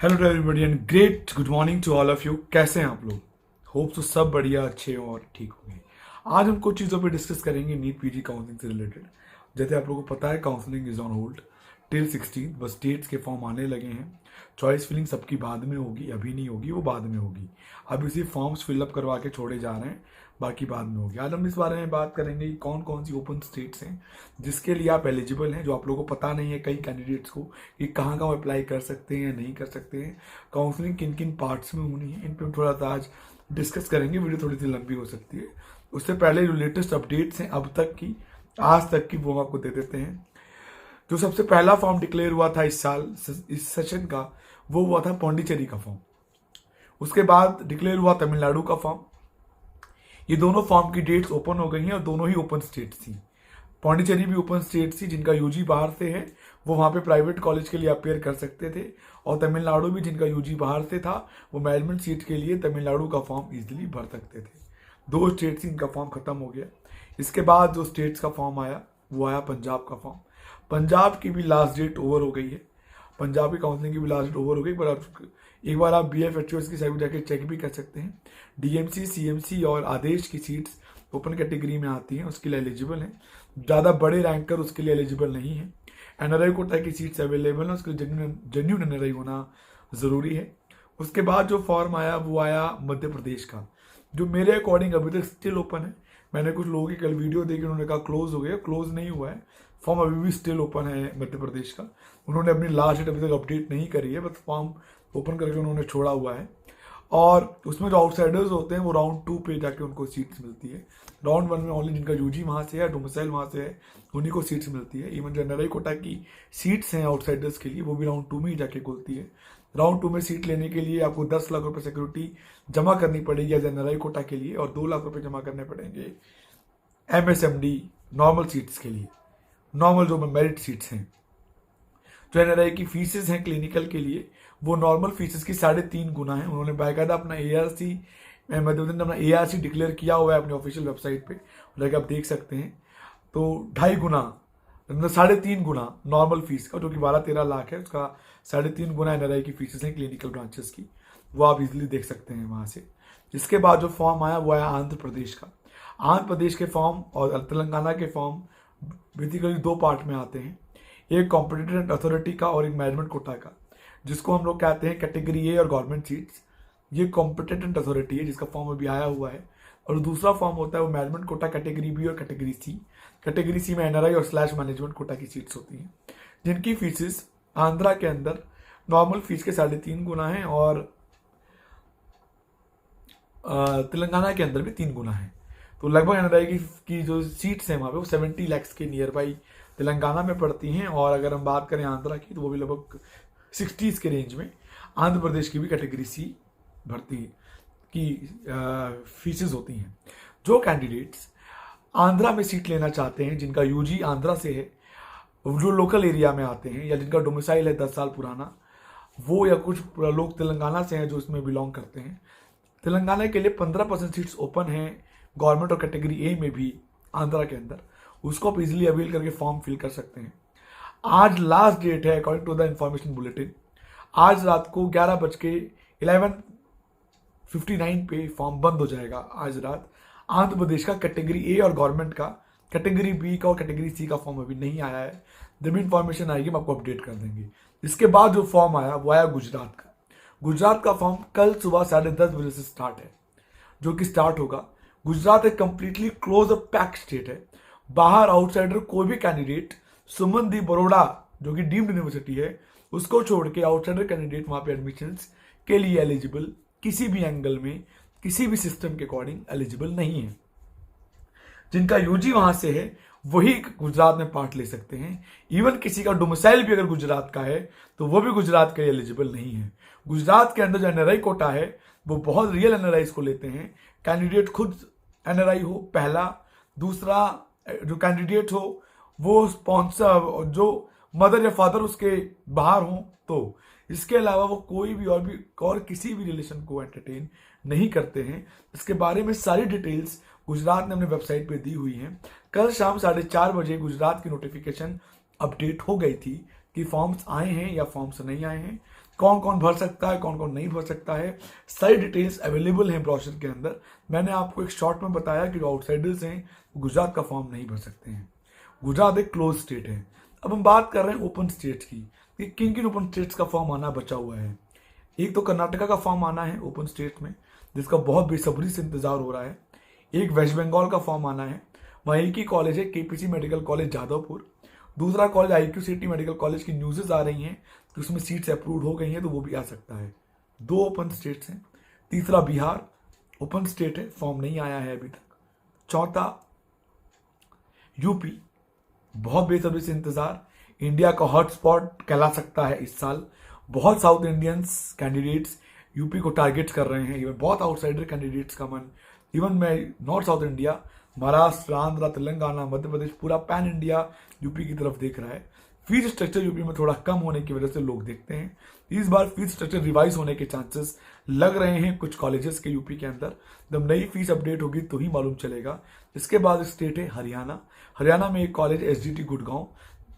Hello to everybody and great good morning to all of you. कैसे हैं आप लोग? होप तो सब बढ़िया, अच्छे और ठीक होंगे। आज हम कुछ चीज़ों पे डिस्कस करेंगे नीट पीजी काउंसलिंग से रिलेटेड। जैसे आप लोगों को पता है, counselling is on hold till 16। बस डेट्स के फॉर्म आने लगे हैं। चॉइस फिलिंग सबकी बाद में होगी, अभी नहीं होगी, वो बाद में होगी। अभी सिर्फ फॉर्म्स फिलअप करवा के छोड़े जा रहे हैं, बाकी बाद में होगी। आज हम इस बारे में बात करेंगे कि कौन कौन सी ओपन स्टेट्स हैं जिसके लिए आप एलिजिबल हैं, जो आप लोगों को पता नहीं है कई कैंडिडेट्स को कि कहाँ कहाँ अप्लाई कर सकते हैं या नहीं कर सकते हैं। काउंसलिंग किन किन पार्ट्स में होनी है, इन पर हम थोड़ा सा आज डिस्कस करेंगे। वीडियो थोड़ी सी लंबी हो सकती है। उससे पहले जो लेटेस्ट अपडेट्स हैं अब तक की, आज तक की, वो आपको दे देते हैं। जो सबसे पहला फॉर्म डिक्लेयर हुआ था इस साल, इस सेशन का, वो हुआ था पौंडीचेरी का फॉर्म। उसके बाद डिक्लेयर हुआ तमिलनाडु का फॉर्म। ये दोनों फॉर्म की डेट्स ओपन हो गई हैं और दोनों ही ओपन स्टेट्स थी। पौंडीचेरी भी ओपन स्टेट थी, जिनका यूजी बाहर से है वो वहाँ पे प्राइवेट कॉलेज के लिए अपेयर कर सकते थे। और तमिलनाडु भी, जिनका यूजी बाहर से था, वो मैनेजमेंट सीट के लिए तमिलनाडु का फॉर्म इजीली भर सकते थे। दो स्टेट से इनका फॉर्म खत्म हो गया। इसके बाद जो स्टेट्स का फॉर्म आया वो आया पंजाब का फॉर्म। पंजाब की भी लास्ट डेट ओवर हो गई है। पंजाब की काउंसलिंग की भी लास्ट डेट ओवर हो गई। पर एक बार आप BF की साइट जाके चेक भी कर सकते हैं। DMC, CMC और आदेश की सीट्स ओपन कैटेगरी में आती हैं, उसके लिए एलिजिबल हैं। ज़्यादा बड़े रैंकर उसके लिए एलिजिबल नहीं है। NRI कोटा की सीट्स अवेलेबल हैं, उसके लिए जेन्यून NRI होना ज़रूरी है। उसके बाद जो फॉर्म आया वो आया मध्य प्रदेश का, जो मेरे अकॉर्डिंग अभी तक स्टिल ओपन है। मैंने कुछ लोगों की कल वीडियो देखी, उन्होंने कहा क्लोज हो गया। क्लोज नहीं हुआ है, फॉर्म अभी भी स्टिल ओपन है मध्य प्रदेश का। उन्होंने अपनी लास्ट डेट अभी तक अपडेट नहीं करी है, बस फॉर्म ओपन करके उन्होंने छोड़ा हुआ है। और उसमें जो आउटसाइडर्स होते हैं वो राउंड 2 पे जाके उनको सीट्स मिलती है। राउंड 1 में ओनली जिनका यूजी वहाँ से है, डोमिसाइल वहाँ से है, उन्हीं को सीट्स मिलती है। इवन जो NRI कोटा की सीट्स हैं आउटसाइडर्स के लिए, वो भी राउंड 2 में ही जाके खुलती है। राउंड 2 में सीट लेने के लिए आपको 10 लाख रुपए सिक्योरिटी जमा करनी पड़ेगी एज NRI कोटा के लिए, और 2 लाख रुपए जमा करने पड़ेंगे MSMD नॉर्मल सीट्स के लिए, नॉर्मल जो मेरिट सीट्स हैं। जो NRI की फीसेस हैं क्लिनिकल के लिए, वो नॉर्मल फीसेस की 3.5 गुना है। उन्होंने बाकायदा अपना ARC डिक्लेयर किया हुआ है अपनी ऑफिशियल वेबसाइट पे, जाकर आप देख सकते हैं। तो 2.5 गुना, 3.5 गुना नॉर्मल फीस का, जो कि 12-13 लाख है, उसका 3.5 गुना NRI की फीसेस हैं क्लिनिकल ब्रांचेस की। वो आप इजीली देख सकते हैं वहाँ से। इसके बाद जो फॉर्म आया वो आया आंध्र प्रदेश का। आंध्र प्रदेश के फॉर्म और तेलंगाना के फॉर्म बेसिकली 2 पार्ट में आते हैं, एक कॉम्पिटेंट अथॉरिटी का और एक मैनेजमेंट कोटा का, जिसको हम लोग कहते हैं कैटेगरी ए और गवर्नमेंट सीट्स। ये कॉम्पिटेंट अथॉरिटी है जिसका फॉर्म अभी आया हुआ है। और दूसरा फॉर्म होता है वो मैनेजमेंट कोटा, कैटेगरी बी और कैटेगरी सी। कैटेगरी सी में NRI और / मैनेजमेंट कोटा की सीट्स होती हैं, जिनकी फीसेस आंध्रा के अंदर नॉर्मल फीस के 3.5 गुना है और तेलंगाना के अंदर भी 3 गुना है। तो लगभग NRI की जो सीट्स हैं वहाँ पे वो 70 लाख के नियर बाई तेलंगाना में पड़ती हैं। और अगर हम बात करें आंध्रा की, तो वो भी लगभग 60s के रेंज में आंध्र प्रदेश की भी कैटेगरी सी भर्ती की फीसेस होती हैं। जो कैंडिडेट्स आंध्रा में सीट लेना चाहते हैं, जिनका यूजी आंध्रा से है, जो लोकल एरिया में आते हैं या जिनका डोमिसाइल है 10 साल पुराना, वो, या कुछ लोग तेलंगाना से हैं जो इसमें बिलोंग करते हैं, तेलंगाना के लिए 15% सीट्स ओपन हैं गवर्नमेंट और कैटेगरी ए में भी आंध्रा के अंदर। उसको आप इजिली अवेल करके फॉर्म फिल कर सकते हैं। आज लास्ट डेट है according to the information bulletin. आज रात को 11:59 पे फॉर्म बंद हो जाएगा। आज रात आंध्र प्रदेश का कैटेगरी ए और गवर्नमेंट का, कैटेगरी बी का और कैटेगरी सी का फॉर्म अभी नहीं आया है। जब इंफॉर्मेशन आएगी हम आपको अपडेट कर देंगे। इसके बाद जो फॉर्म आया वो आया गुजरात का। गुजरात का फॉर्म कल सुबह 10:30 बजे से स्टार्ट है, जो कि स्टार्ट होगा। गुजरात एक completely close up pack state है। बाहर आउटसाइडर कोई भी कैंडिडेट, सुमन दी बड़ोड़ा जो कि डीम्ड यूनिवर्सिटी है, उसको छोड़ के आउटसाइडर कैंडिडेट वहां पे एडमिशंस के लिए एलिजिबल, किसी भी एंगल में, किसी भी सिस्टम के अकॉर्डिंग एलिजिबल नहीं है। जिनका यूजी वहां से है वही गुजरात में पार्ट ले सकते हैं। इवन किसी का डोमिसाइल भी अगर गुजरात का है तो वो भी गुजरात के लिए एलिजिबल नहीं है। गुजरात के अंदर जो NRI कोटा है वो बहुत रियल NRI को लेते हैं। कैंडिडेट खुद NRI हो पहला, दूसरा जो कैंडिडेट हो वो स्पॉन्सर, जो मदर या फादर उसके बाहर हो, तो इसके अलावा वो कोई भी और किसी भी रिलेशन को एंटरटेन नहीं करते हैं। इसके बारे में सारी डिटेल्स गुजरात ने अपने वेबसाइट पे दी हुई हैं। कल शाम 4:30 बजे गुजरात की नोटिफिकेशन अपडेट हो गई थी कि फॉर्म्स आए हैं या फॉर्म्स नहीं आए हैं, कौन कौन भर सकता है, कौन कौन नहीं भर सकता है, सारी डिटेल्स अवेलेबल हैं ब्रोशर के अंदर। मैंने आपको एक शॉर्ट में बताया कि जो आउटसाइडर्स हैं गुजरात का फॉर्म नहीं भर सकते हैं। गुजरात एक क्लोज स्टेट है। अब हम बात कर रहे हैं ओपन स्टेट्स की कि किन किन ओपन स्टेट्स का फॉर्म आना बचा हुआ है। एक तो कर्नाटका का फॉर्म आना है ओपन स्टेट में, जिसका बहुत बेसब्री से इंतजार हो रहा है। एक वेस्ट बंगाल का फॉर्म आना है, वहाँ एक ही कॉलेज है केपीसी मेडिकल कॉलेज जादवपुर। दूसरा college IQ city medical college की न्यूज़ेज आ रही हैं कि उसमें सीट्स अप्रूव हो गई हैं, तो वो भी आ सकता है। 2 ओपन स्टेट्स हैं। तीसरा बिहार ओपन स्टेट है, फॉर्म नहीं आया है अभी तक। चौथा यूपी, बहुत बेसब्री से इंतजार, इंडिया का हॉटस्पॉट कहला सकता है इस साल। बहुत साउथ इंडियंस कैंडिडेट्स यूपी को टारगेट कर रहे हैं, इवन बहुत आउटसाइडर कैंडिडेट्स का मन, इवन मैं north south India, Maharashtra, Andhra, Telangana, Madhya Pradesh, पूरा पैन इंडिया यूपी की तरफ देख रहा है। फीस स्ट्रक्चर यूपी में थोड़ा कम होने की वजह से लोग देखते हैं इस बार फीस स्ट्रक्चर रिवाइज होने के चांसेस लग रहे हैं कुछ कॉलेजेस के यूपी के अंदर। जब नई फीस अपडेट होगी तो ही मालूम चलेगा। इसके बाद स्टेट है हरियाणा। हरियाणा में एक कॉलेज एसजीटी गुड़गांव,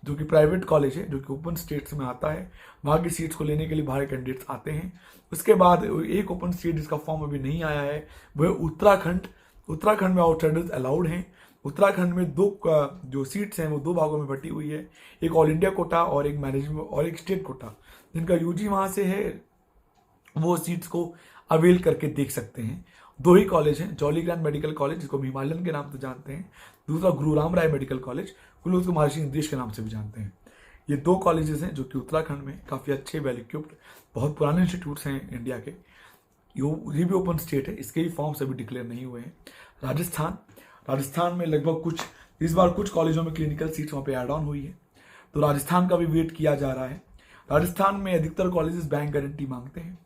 जो कि प्राइवेट कॉलेज है, जो कि ओपन स्टेट्स में आता है। वहाँ की सीट्स को लेने के लिए बाहर कैंडिडेट्स आते हैं। उसके बाद एक ओपन स्टेट जिसका फॉर्म अभी नहीं आया है वह उत्तराखंड। उत्तराखंड में आउटसाइडर्स अलाउड हैं। उत्तराखंड में 2 जो सीट्स हैं वो 2 भागों में बटी हुई है, एक ऑल इंडिया कोटा और एक मैनेजमेंट और एक स्टेट कोटा। जिनका यूजी वहाँ से है वो सीट्स को अवेल करके देख सकते हैं। 2 ही कॉलेज हैं, जॉली ग्रांट मेडिकल कॉलेज जिसको हम हिमालयन के नाम से जानते हैं, दूसरा गुरु राम राय मेडिकल कॉलेज, कुछ लोग उसको महर्षि इंद्रेश के नाम से भी जानते हैं। ये 2 कॉलेजेस हैं जो कि उत्तराखंड में काफ़ी अच्छे, वेल इक्विप्ड, बहुत पुराने इंस्टीट्यूट्स हैं इंडिया के। ये भी ओपन स्टेट है, इसके भी फॉर्म्स अभी डिक्लेयर नहीं हुए हैं। राजस्थान में लगभग इस बार कुछ कॉलेजों में क्लिनिकल सीट्स वहाँ पे ऐड ऑन हुई है, तो राजस्थान का भी वेट किया जा रहा है। राजस्थान में अधिकतर कॉलेजेस बैंक गारंटी मांगते हैं।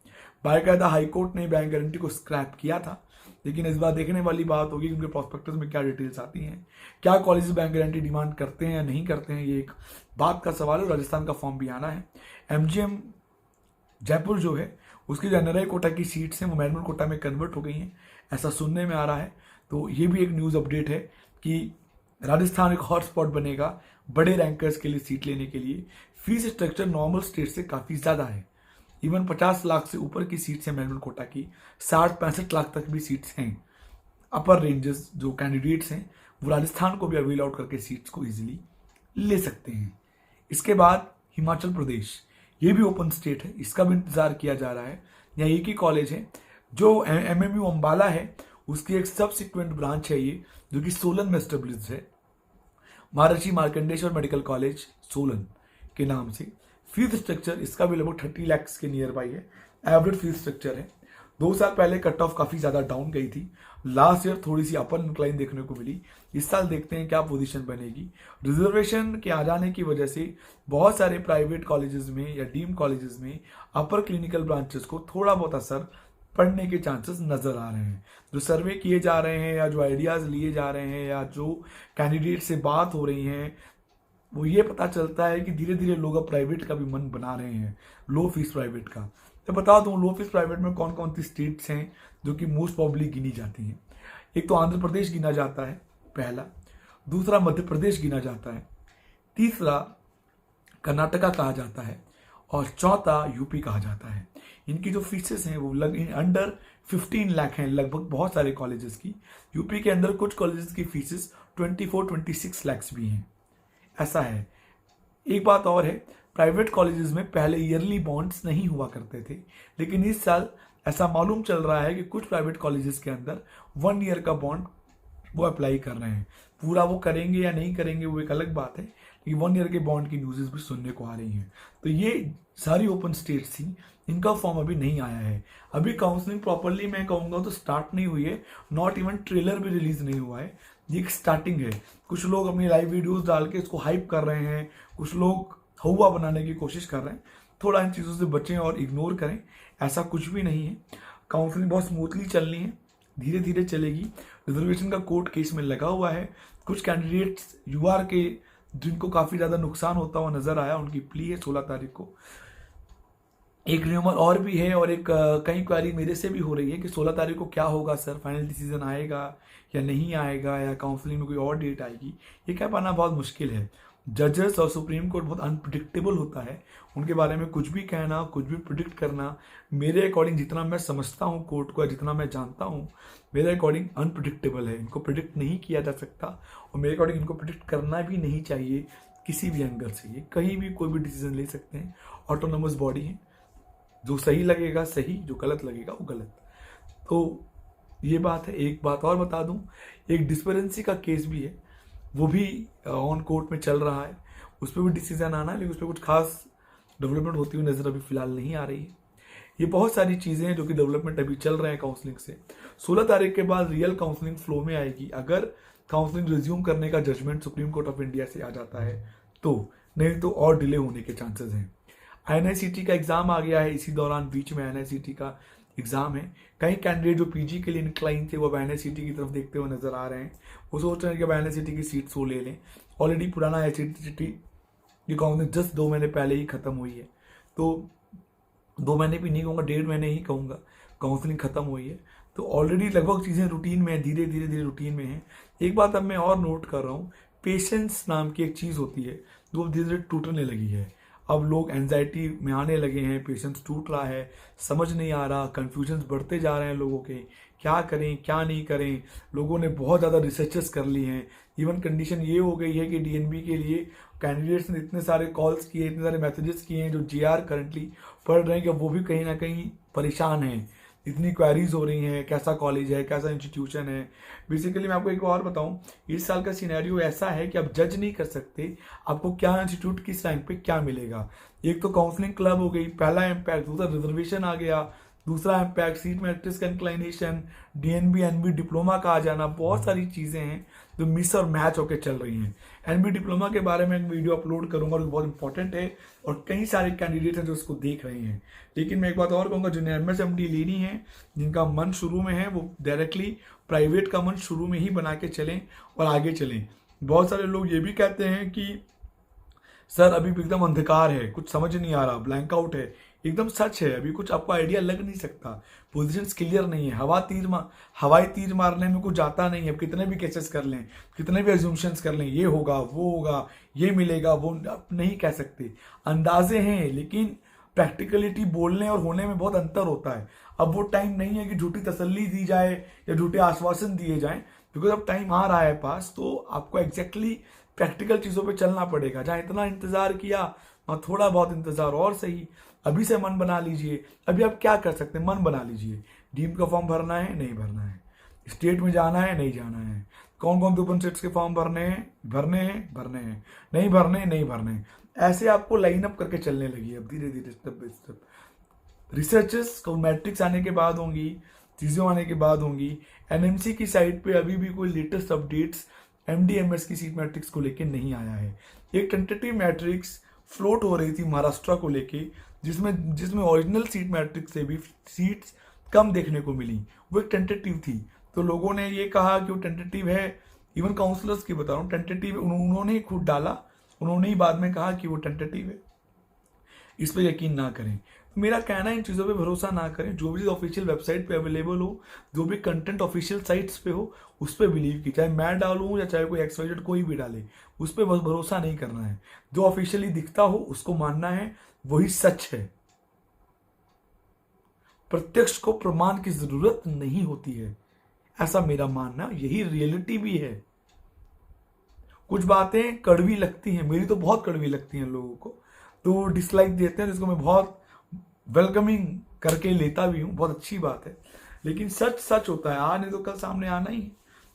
बाकायदा हाईकोर्ट ने बैंक गारंटी को स्क्रैप किया था, लेकिन इस बार देखने वाली बात होगी उनके प्रोस्पेक्टस में क्या डिटेल्स आती हैं, क्या कॉलेजेस बैंक गारंटी डिमांड करते हैं या नहीं करते हैं, ये एक बात का सवाल है। राजस्थान का फॉर्म भी आना है। एमजीएम जयपुर जो है उसकी जो एनआरआई कोटा की सीट्स हैं वो मैनेजमेंट कोटा में कन्वर्ट हो गई हैं, ऐसा सुनने में आ रहा है। तो ये भी एक न्यूज़ अपडेट है कि राजस्थान एक हॉटस्पॉट बनेगा बड़े रैंकर्स के लिए सीट लेने के लिए। फीस स्ट्रक्चर नॉर्मल स्टेट से काफ़ी ज़्यादा है, इवन 50 लाख से ऊपर की सीट्स हैं मैनेजमेंट कोटा की, 60-65 लाख तक भी सीट्स हैं। अपर रेंजेस जो कैंडिडेट्स हैं वो राजस्थान को भी अवेल आउट करके सीट्स को इजीली ले सकते हैं। इसके बाद हिमाचल प्रदेश, ये भी ओपन स्टेट है, इसका भी इंतजार किया जा रहा है। यहाँ एक ही कॉलेज है जो एमएमयू अम्बाला है, उसकी एक सबसिक्वेंट ब्रांच है ये, जो कि सोलन में एस्टेब्लिश है, महर्षि मार्कंडेश्वर मेडिकल कॉलेज सोलन के नाम से। फीस स्ट्रक्चर इसका भी लगभग 30 लाख के नियर बाई है, एवरेज फीस स्ट्रक्चर है। 2 साल पहले कट ऑफ काफ़ी ज़्यादा डाउन गई थी, लास्ट ईयर थोड़ी सी अपर इंक्लाइन देखने को मिली। इस साल देखते हैं क्या पोजीशन बनेगी। रिजर्वेशन के आ जाने की वजह से बहुत सारे प्राइवेट कॉलेजेस में या डीम कॉलेजेस में अपर क्लिनिकल ब्रांचेस को थोड़ा बहुत असर पड़ने के चांसेस नजर आ रहे हैं। जो सर्वे किए जा रहे हैं या जो आइडियाज लिए जा रहे हैं या जो कैंडिडेट से बात हो रही है, वो ये पता चलता है कि धीरे धीरे लोग अब प्राइवेट का भी मन बना रहे हैं, लो फीस प्राइवेट का। तो बता दूं लो फीस प्राइवेट में कौन कौन सी स्टेट्स हैं जो कि मोस्ट प्रॉब्ली गिनी जाती हैं। एक तो आंध्र प्रदेश गिना जाता है पहला, दूसरा मध्य प्रदेश गिना जाता है, तीसरा कर्नाटका कहा जाता है और चौथा यूपी कहा जाता है। इनकी जो फीसेस हैं वो अंडर 15 लाख हैं लगभग बहुत सारे कॉलेजेस की। यूपी के अंदर कुछ कॉलेजेस की फीसेस 24-26 लाख भी हैं, ऐसा है। एक बात और है, प्राइवेट कॉलेजेस में पहले ईयरली बॉन्ड्स नहीं हुआ करते थे, लेकिन इस साल ऐसा मालूम चल रहा है कि कुछ प्राइवेट कॉलेजेस के अंदर 1 ईयर का बॉन्ड वो अप्लाई कर रहे हैं। पूरा वो करेंगे या नहीं करेंगे वो एक अलग बात है, लेकिन 1 ईयर के बॉन्ड की न्यूज़ेस भी सुनने को आ रही हैं। तो ये सारी ओपन स्टेट्स थी, इनका फॉर्म अभी नहीं आया है। अभी काउंसलिंग प्रॉपरली मैं कहूँगा तो स्टार्ट नहीं हुई है, नॉट इवन ट्रेलर भी रिलीज नहीं हुआ है। ये एक स्टार्टिंग है। कुछ लोग अपनी लाइव वीडियोस डाल के इसको हाइप कर रहे हैं, कुछ लोग हवा बनाने की कोशिश कर रहे हैं। थोड़ा इन चीज़ों से बचें और इग्नोर करें, ऐसा कुछ भी नहीं है। काउंसलिंग बहुत स्मूथली चलनी है, धीरे धीरे चलेगी। रिजर्वेशन का कोर्ट केस में लगा हुआ है। कुछ कैंडिडेट्स यूआर के जिनको काफ़ी ज़्यादा नुकसान होता हुआ नजर आया, उनकी प्ली है 16 तारीख को। एक र्यूमर और भी है और एक कई क्वारी मेरे से भी हो रही है कि 16 तारीख को क्या होगा सर, फाइनल डिसीजन आएगा या नहीं आएगा, या काउंसलिंग में कोई और डेट आएगी। ये कह पाना बहुत मुश्किल है। जजेस और सुप्रीम कोर्ट बहुत अनप्रिडिक्टेबल होता है, उनके बारे में कुछ भी कहना, कुछ भी प्रिडिक्ट करना, मेरे अकॉर्डिंग जितना मैं समझता हूँ कोर्ट को, जितना मैं जानता हूँ, मेरे अकॉर्डिंग अनप्रिडिक्टेबल है। इनको प्रिडिक्ट नहीं किया जा सकता और मेरे अकॉर्डिंग इनको प्रिडिक्ट करना भी नहीं चाहिए किसी भी एंगल से। ये कहीं भी कोई भी डिसीजन ले सकते हैं, ऑटोनोमस बॉडी है, जो सही लगेगा सही, जो गलत लगेगा वो गलत। तो ये बात है। एक बात और बता दूं, एक डिस्पेरेंसी का केस भी है, वो भी ऑन कोर्ट में चल रहा है, उस पर भी डिसीजन आना है, लेकिन उस पर कुछ खास डेवलपमेंट होती हुई नजर अभी फिलहाल नहीं आ रही है। ये बहुत सारी चीजें हैं जो कि डेवलपमेंट अभी चल रहे हैं काउंसलिंग से। 16 तारीख के बाद रियल काउंसलिंग फ्लो में आएगी, अगर काउंसलिंग रिज्यूम करने का judgement Supreme Court of India से आ जाता है तो, नहीं तो और डिले होने के चांसेस हैं। INICT का एग्जाम आ गया है, इसी दौरान बीच में INICT का एग्जाम है। कई कैंडिडेट जो पीजी के लिए इंक्लाइन थे वो INICT की तरफ देखते हुए नजर आ रहे हैं, वो सोच रहे हैं कि INICT की सीट्स वो ले लें। ऑलरेडी पुराना INICT की काउंसलिंग जस्ट 2 महीने पहले ही खत्म हुई है, तो 2 महीने भी नहीं कहूँगा, 1.5 महीने ही कहूँगा, काउंसलिंग खत्म हुई है। तो ऑलरेडी लगभग चीज़ें रूटीन में है, धीरे धीरे रूटीन में है। एक बात अब मैं और नोट कर रहा हूँ, पेशेंस नाम की एक चीज़ होती है जो धीरे धीरे टूटने लगी है। अब लोग एंजाइटी में आने लगे हैं, पेशेंस टूट रहा है, समझ नहीं आ रहा, कन्फ्यूजन्स बढ़ते जा रहे हैं लोगों के, क्या करें क्या नहीं करें। लोगों ने बहुत ज़्यादा रिसर्चेस कर ली हैं, इवन कंडीशन ये हो गई है कि DNB के लिए कैंडिडेट्स ने इतने सारे कॉल्स किए, इतने सारे मैसेजेस किए हैं जो GR करंटली पढ़ रहे हैं कि वो भी कहीं ना कहीं परेशान हैं। इतनी क्वेरीज हो रही हैं, कैसा कॉलेज है, कैसा इंस्टीट्यूशन है। बेसिकली मैं आपको एक और बताऊं, इस साल का सिनेरियो ऐसा है कि आप जज नहीं कर सकते आपको क्या इंस्टीट्यूट किस रैंक पे क्या मिलेगा। एक तो काउंसलिंग क्लब हो गई, पहला इम्पैक्ट, दूसरा रिजर्वेशन आ गया, दूसरा इम्पैक्ट सीट मैट्रिक्स का इंक्लाइनेशन, DNB NB डिप्लोमा का आ जाना, बहुत सारी चीजें हैं जो मिस और मैच होकर चल रही हैं। NB डिप्लोमा के बारे में एक वीडियो अपलोड करूंगा और बहुत इंपॉर्टेंट है और कई सारे कैंडिडेट हैं जो उसको देख रहे हैं। लेकिन मैं एक बात और कहूंगा, जिन्हें MSMD लेनी है, जिनका मन शुरू में है, वो डायरेक्टली प्राइवेट का मन शुरू में ही बना के चलें और आगे चलें। बहुत सारे लोग ये भी कहते हैं कि सर अभी भी एकदम अंधकार है, कुछ समझ नहीं आ रहा, ब्लैंक आउट है। एकदम सच है, अभी कुछ आपको आइडिया लग नहीं सकता, पोजीशंस क्लियर नहीं है, हवाई तीर मारने में कुछ जाता नहीं है। अब कितने भी केसेस कर लें, कितने भी एज्यूम्शंस कर लें, ये होगा वो होगा, ये मिलेगा वो, आप नहीं कह सकते। अंदाजे हैं, लेकिन प्रैक्टिकलिटी बोलने और होने में बहुत अंतर होता है। अब वो टाइम नहीं है कि झूठी तसल्ली दी जाए या झूठे आश्वासन दिए जाएं, बिकॉज अब टाइम आ रहा है पास, तो आपको एग्जैक्टली प्रैक्टिकल चीजों पे चलना पड़ेगा। जहां इतना इंतजार किया वहां थोड़ा बहुत इंतजार और सही, अभी से मन बना लीजिए। अभी आप क्या कर सकते हैं, मन बना लीजिए। डीम का फॉर्म भरना है नहीं भरना है, स्टेट में जाना है नहीं जाना है, कौन कौन से ओपन स्टेट्स के फॉर्म भरने हैं नहीं भरने हैं। ऐसे आपको लाइन अप करके चलने लगी अब धीरे धीरे, step by step. Researches matrix आने के बाद होंगी, चीजें आने के बाद होंगी। NMC की साइट पे अभी भी कोई लेटेस्ट अपडेट्स MD MS की सीट मैट्रिक्स को लेके नहीं आया है। एक टेंटेटिव मैट्रिक्स फ्लोट हो रही थी महाराष्ट्र को लेके, जिसमें ओरिजिनल सीट मैट्रिक्स से भी सीट्स कम देखने को मिली, वो एक टेंटेटिव थी। तो लोगों ने ये कहा कि वो टेंटेटिव है, इवन काउंसलर्स की बता रहा हूँ, टेंटेटिव उन्होंने ही खुद डाला, उन्होंने ही बाद में कहा कि वो टेंटेटिव है, इस पर यकीन ना करें। मेरा कहना है इन चीज़ों पे भरोसा ना करें, जो भी ऑफिशियल वेबसाइट पे अवेलेबल हो, जो भी कंटेंट ऑफिशियल साइट्स पे हो, उस पर बिलीव की। चाहे मैं डालूं या चाहे कोई XYZ कोई भी डाले, उस पर बस भरोसा नहीं करना है। जो ऑफिशियली दिखता हो उसको मानना है, वही सच है। प्रत्यक्ष को प्रमाण की जरूरत नहीं होती है, ऐसा मेरा मानना, यही रियलिटी भी है। कुछ बातें कड़वी लगती हैं, मेरी तो बहुत कड़वी लगती हैं लोगों को, तो डिसलाइक देते हैं, जिसको मैं बहुत वेलकमिंग करके लेता भी हूं, बहुत अच्छी बात है। लेकिन सच सच होता है, आज नहीं तो कल सामने आना ही,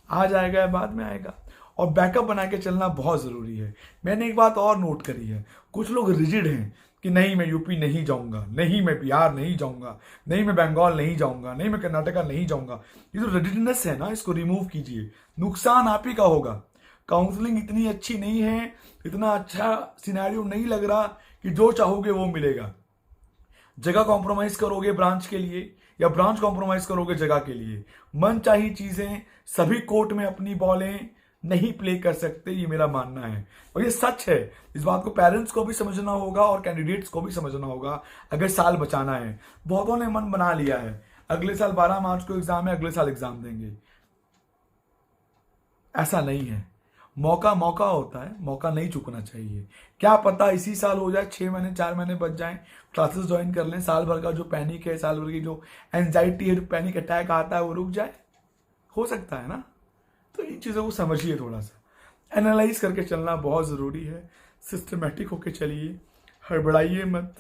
आ जाएगा या बाद में आएगा, और बैकअप बना के चलना बहुत जरूरी है। मैंने एक बात और नोट करी है, कुछ लोग रिजिड हैं कि नहीं मैं यूपी नहीं जाऊंगा, नहीं मैं बिहार नहीं जाऊंगा, नहीं मैं बंगाल नहीं जाऊंगा, नहीं मैं कर्नाटका नहीं जाऊंगा। ये जो रिजिडनेस है ना, इसको रिमूव कीजिए, नुकसान आप ही का होगा। काउंसलिंग इतनी अच्छी नहीं है, इतना अच्छा सिनेरियो नहीं लग रहा कि जो चाहोगे वो मिलेगा। जगह कॉम्प्रोमाइज करोगे ब्रांच के लिए, या ब्रांच कॉम्प्रोमाइज करोगे जगह के लिए। मन चाहिए चीजें सभी कोर्ट में अपनी बॉलें नहीं प्ले कर सकते, ये मेरा मानना है और ये सच है। इस बात को पेरेंट्स को भी समझना होगा और कैंडिडेट्स को भी समझना होगा, अगर साल बचाना है। बहुतों ने मन बना लिया है, अगले साल 12 मार्च को एग्जाम है, अगले साल एग्जाम देंगे, ऐसा नहीं है। मौका मौका होता है, मौका नहीं चूकना चाहिए। क्या पता इसी साल हो जाए, 6 महीने 4 महीने बच जाएं, क्लासेस ज्वाइन कर लें, साल भर का जो पैनिक है, साल भर की जो एंजाइटी है, जो पैनिक अटैक आता है वो रुक जाए, हो सकता है ना। तो इन चीज़ों को समझिए, थोड़ा सा एनालाइज करके चलना बहुत ज़रूरी है। सिस्टमेटिक होके चलिए, हड़बड़ाइए मत।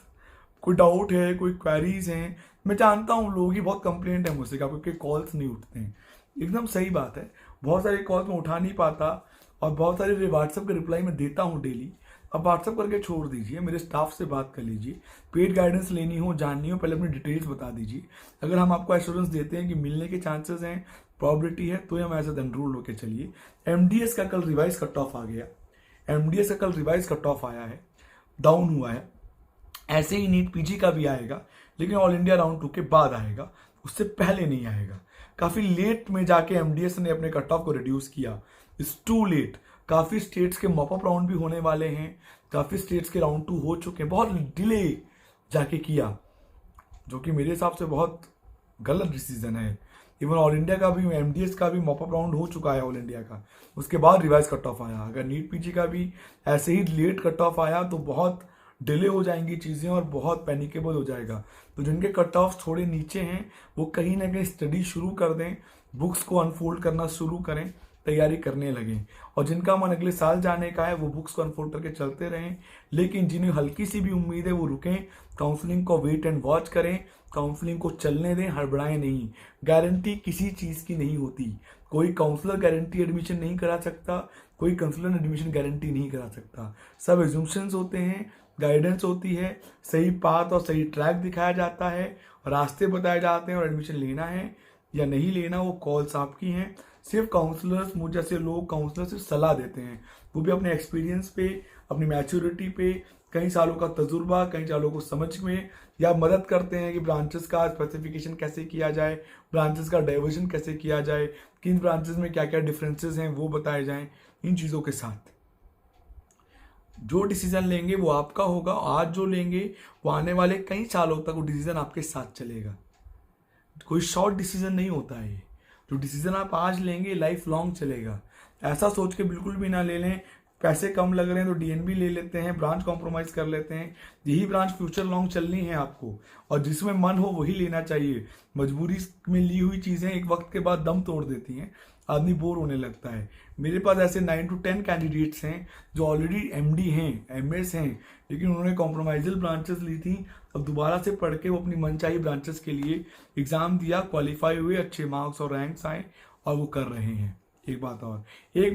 कोई डाउट है, कोई क्वेरीज हैं, मैं जानता हूँ लोगों की बहुत कंप्लेंट है मुझसे क्योंकि कॉल्स नहीं उठते हैं। एकदम सही बात है, बहुत सारे कॉल्स मैं उठा नहीं पाता और बहुत सारे व्हाट्सएप के रिप्लाई मैं देता हूँ डेली। अब व्हाट्सएप करके छोड़ दीजिए, मेरे स्टाफ से बात कर लीजिए। पेड गाइडेंस लेनी हो, जाननी हो, पहले अपनी डिटेल्स बता दीजिए। अगर हम आपको एश्योरेंस देते हैं कि मिलने के चांसेस हैं, प्रॉबिलिटी है, तो हम एज ए रूल होकर चलिए। एमडीएस का कल रिवाइज कट ऑफ आ गया, एमडीएस का कल रिवाइज कट ऑफ आया है, डाउन हुआ है। ऐसे ही नीट पीजी का भी आएगा, लेकिन ऑल इंडिया राउंड 2 के बाद आएगा, उससे पहले नहीं आएगा। काफी लेट में जाके एमडीएस ने अपने कट ऑफ को रिड्यूस किया, इट्स टू लेट। काफी स्टेट्स के मॉपअप राउंड भी होने वाले हैं, काफी स्टेट्स के राउंड 2 हो चुके हैं, बहुत डिले जाके किया, जो कि मेरे हिसाब से बहुत गलत डिसीजन है। इवन ऑल इंडिया का भी, एमडीएस का भी मॉपअप राउंड हो चुका है ऑल इंडिया का, उसके बाद रिवाइज कट ऑफ आया। अगर नीट पीजी का भी ऐसे ही लेट कट ऑफ आया तो बहुत डिले हो जाएंगी चीज़ें और बहुत पैनिकेबल हो जाएगा। तो जिनके कट ऑफ थोड़े नीचे हैं वो कहीं ना कहीं स्टडी शुरू कर दें, बुक्स को अनफोल्ड करना शुरू करें, तैयारी करने लगें। और जिनका मन अगले साल जाने का है वो बुक्स को अनफोल्ड करके चलते रहें। लेकिन जिन्हें हल्की सी भी उम्मीद है वो रुकें, काउंसलिंग को वेट एंड वॉच करें, काउंसलिंग को चलने दें, हड़बड़ाएं नहीं। गारंटी किसी चीज़ की नहीं होती, कोई काउंसलर गारंटी एडमिशन नहीं करा सकता, कोई काउंसलर एडमिशन गारंटी नहीं करा सकता। सब एज्यूम्शंस होते हैं, गाइडेंस होती है, सही पाथ और सही ट्रैक दिखाया जाता है, रास्ते बताए जाते हैं, और एडमिशन लेना है या नहीं लेना वो कॉल्स आपकी हैं। सिर्फ काउंसलर्स, मुझ जैसे लोग काउंसलर सिर्फ सलाह देते हैं, वो भी अपने एक्सपीरियंस पे, अपनी मैच्योरिटी पे, कई सालों का तजुर्बा, कई सालों को समझ में, या मदद करते हैं कि ब्रांचेस का स्पेसिफिकेशन कैसे किया जाए, ब्रांचेस का डाइवर्जन कैसे किया जाए, किन ब्रांचेस में क्या क्या डिफरेंसेस हैं वो बताए जाएं। इन चीज़ों के साथ जो डिसीजन लेंगे वो आपका होगा, आज जो लेंगे वो आने वाले कई सालों तक वो डिसीजन आपके साथ चलेगा। कोई शॉर्ट डिसीजन नहीं होता है ये, जो डिसीजन आप आज लेंगे लाइफ लॉन्ग चलेगा। ऐसा सोच के बिल्कुल भी ना ले लें पैसे कम लग रहे हैं तो डीएनबी ले लेते हैं, ब्रांच कॉम्प्रोमाइज कर लेते हैं। यही ब्रांच फ्यूचर लॉन्ग चलनी है आपको, और जिसमें मन हो वही लेना चाहिए। मजबूरी में ली हुई चीजें एक वक्त के बाद दम तोड़ देती हैं, आदमी बोर होने लगता है। मेरे पास ऐसे 9 to 10 कैंडिडेट्स हैं जो ऑलरेडी एमडी हैं, एमएस हैं, लेकिन उन्होंने कॉम्प्रोमाइजल ब्रांचेस ली थी। अब दोबारा से पढ़ के वो अपनी मनचाही ब्रांचेस के लिए एग्जाम दिया, क्वालिफाई हुए, अच्छे मार्क्स और रैंक्स आए और वो कर रहे हैं। एक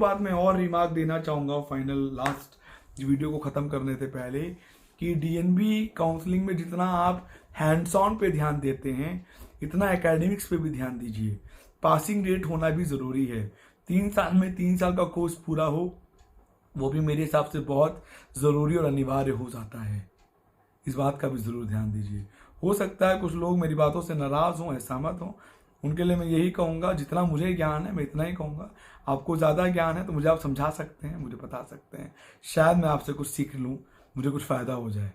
बात मैं और रिमार्क देना चाहूँगा फाइनल लास्ट वीडियो को ख़त्म करने से पहले, कि डीएनबी काउंसलिंग में जितना आप हैंड्स ऑन पे ध्यान देते हैं इतना एकेडमिक्स पे भी ध्यान दीजिए। पासिंग रेट होना भी ज़रूरी है। 3 साल में 3 साल का कोर्स पूरा हो, वो भी मेरे हिसाब से बहुत ज़रूरी और अनिवार्य हो जाता है। इस बात का भी ज़रूर ध्यान दीजिए। हो सकता है कुछ लोग मेरी बातों से नाराज़ हों, असहमत हों, उनके लिए मैं यही कहूँगा, जितना मुझे ज्ञान है मैं इतना ही कहूँगा। आपको ज़्यादा ज्ञान है तो मुझे आप समझा सकते हैं, मुझे बता सकते हैं, शायद मैं आपसे कुछ सीख लूँ, मुझे कुछ फ़ायदा हो जाए।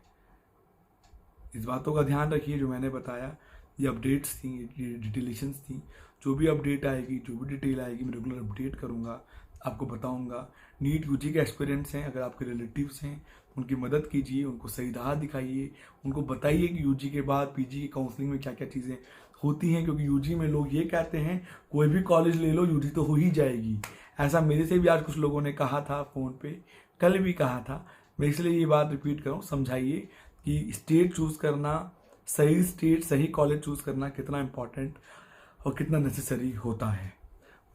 इस बातों का ध्यान रखिए। जो मैंने बताया ये अपडेट्स थी, ये डिटेलेशंस थी। जो भी अपडेट आएगी, जो भी डिटेल आएगी, मैं रेगुलर अपडेट करूँगा, आपको बताऊँगा। नीट यूजी के एक्सपीरियंस हैं, अगर आपके रिलेटिव्स हैं उनकी मदद कीजिए, उनको सही राह दिखाइए, उनको बताइए कि यूजी के बाद पीजी की काउंसलिंग में क्या क्या चीज़ें होती हैं। क्योंकि यूजी में लोग ये कहते हैं कोई भी कॉलेज ले लो यूजी तो हो ही जाएगी। ऐसा मेरे से भी आज कुछ लोगों ने कहा था फ़ोन पे, कल भी कहा था। मैं इसलिए ये बात रिपीट करूँ, समझाइए कि स्टेट चूज़ करना, सही स्टेट सही कॉलेज चूज़ करना कितना इंपॉर्टेंट और कितना नेसेसरी होता है।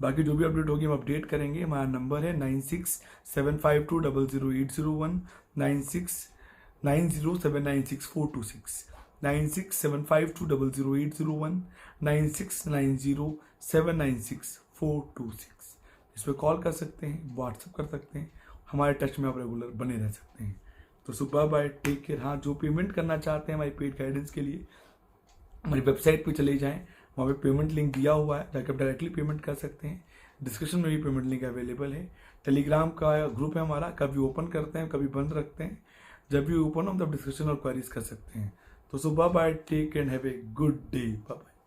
बाकी जो भी अपडेट होगी हम अपडेट करेंगे। हमारा नंबर है 9675200801, 9690796426, 9675200801, 9690796426। इस पर कॉल कर सकते हैं, व्हाट्सएप कर सकते हैं, हमारे टच में आप रेगुलर बने रह सकते हैं। तो सुबह बाय, टेक केयर। हाँ, जो पेमेंट करना चाहते हैं हमारी पेड गाइडेंस के लिए, हमारी वेबसाइट पे चले जाएं, वहाँ पे पेमेंट लिंक दिया हुआ है, जाकर आप डायरेक्टली पेमेंट कर सकते हैं। डिस्क्रिप्शन में भी पेमेंट लिंक अवेलेबल है। टेलीग्राम का ग्रुप है हमारा, कभी ओपन करते हैं कभी बंद रखते हैं, जब भी ओपन हो तब डिस्कशन और क्वेरीज कर सकते हैं। तो सुबह bye, take and have a good day, bye.